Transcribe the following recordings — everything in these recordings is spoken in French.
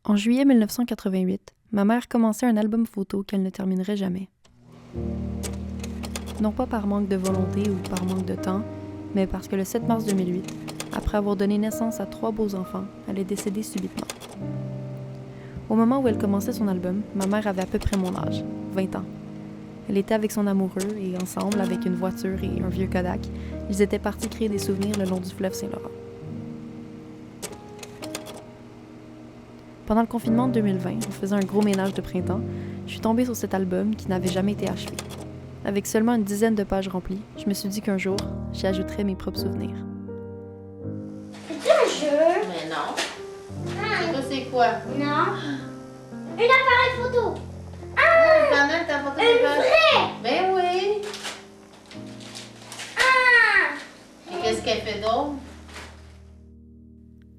En juillet 1988, ma mère commençait un album photo qu'elle ne terminerait jamais. Non pas par manque de volonté ou par manque de temps, mais parce que le 7 mars 2008, après avoir donné naissance à 3 beaux enfants, elle est décédée subitement. Au moment où elle commençait son album, ma mère avait à peu près mon âge, 20 ans. Elle était avec son amoureux et ensemble, avec une voiture et un vieux Kodak, ils étaient partis créer des souvenirs le long du fleuve Saint-Laurent. Pendant le confinement de 2020, on faisait un gros ménage de printemps, je suis tombée sur cet album qui n'avait jamais été achevé. Avec seulement une dizaine de pages remplies, je me suis dit qu'un jour, j'y ajouterais mes propres souvenirs. C'est un jeu. Mais non. Ça, c'est quoi? Non. Un appareil photo. Quand même, t'as porté Une des pages. vraie. Ben oui. Et qu'est-ce qu'elle fait d'autre?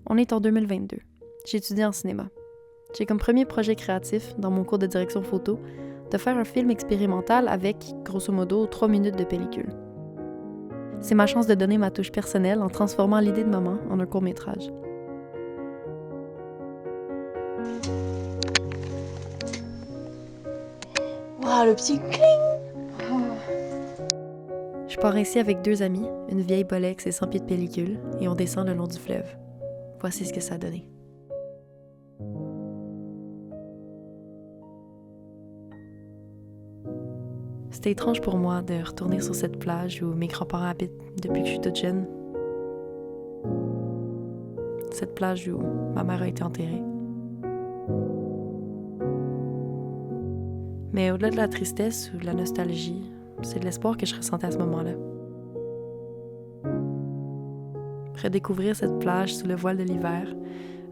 On est en 2022. J'étudie en cinéma. J'ai comme premier projet créatif, dans mon cours de direction photo, de faire un film expérimental avec, grosso modo, 3 minutes de pellicule. C'est ma chance de donner ma touche personnelle en transformant l'idée de maman en un court-métrage. Wow, le petit cling! Je pars ainsi avec 2 amis, une vieille Bolex et 100 pieds de pellicule, et on descend le long du fleuve. Voici ce que ça a donné. C'était étrange pour moi de retourner sur cette plage où mes grands-parents habitent depuis que je suis toute jeune. Cette plage où ma mère a été enterrée. Mais au-delà de la tristesse ou de la nostalgie, c'est de l'espoir que je ressentais à ce moment-là. Redécouvrir cette plage sous le voile de l'hiver,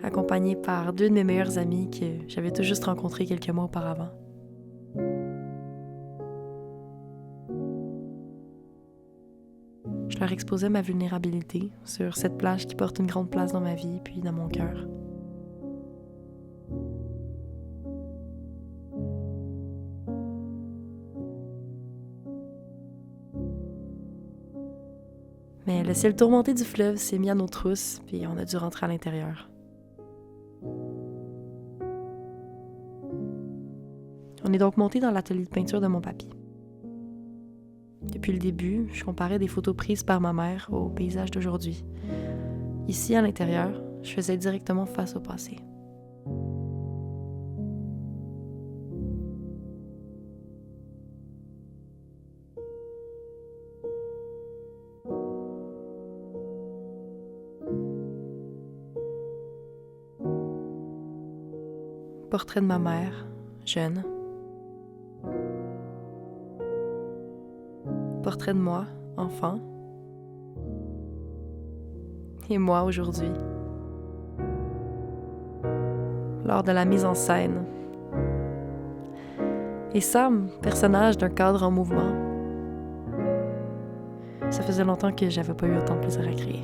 accompagnée par 2 de mes meilleurs amis que j'avais tout juste rencontrés quelques mois auparavant. Je leur exposais ma vulnérabilité sur cette plage qui porte une grande place dans ma vie puis dans mon cœur. Mais le ciel tourmenté du fleuve s'est mis à nos trousses puis on a dû rentrer à l'intérieur. On est donc monté dans l'atelier de peinture de mon papy. Depuis le début, je comparais des photos prises par ma mère au paysage d'aujourd'hui. Ici, à l'intérieur, je faisais directement face au passé. Portrait de ma mère, jeune. Portrait de moi, enfant. Et moi aujourd'hui. Lors de la mise en scène. Et Sam, personnage d'un cadre en mouvement. Ça faisait longtemps que j'avais pas eu autant de plaisir à créer.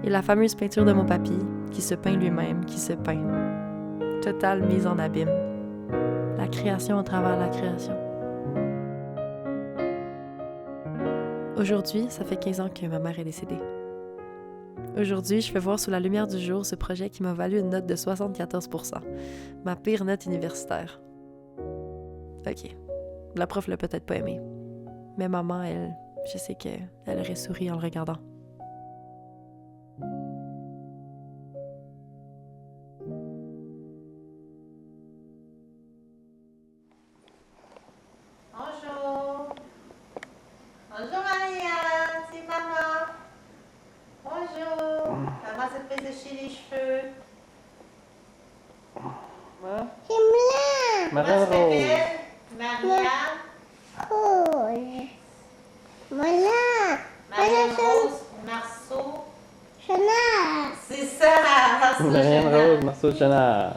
Et la fameuse peinture de mon papy, qui se peint lui-même, qui se peint. Totale mise en abîme. La création à travers la création. Aujourd'hui, ça fait 15 ans que ma mère est décédée. Aujourd'hui, je fais voir sous la lumière du jour ce projet qui m'a valu une note de 74%. Ma pire note universitaire. Ok, la prof l'a peut-être pas aimé. Mais maman, elle, je sais qu'elle aurait souri en le regardant. Bonjour. Bonjour, Maria. C'est maman. Bonjour. Maman s'est fait sécher les cheveux. C'est blanc. Comment tu t'appelles? Maria. Rouge. Voilà. Marianne Rose Marceau. Chanel. C'est ça, Marceau Marianne Chanel. Rose, Marceau Chenard.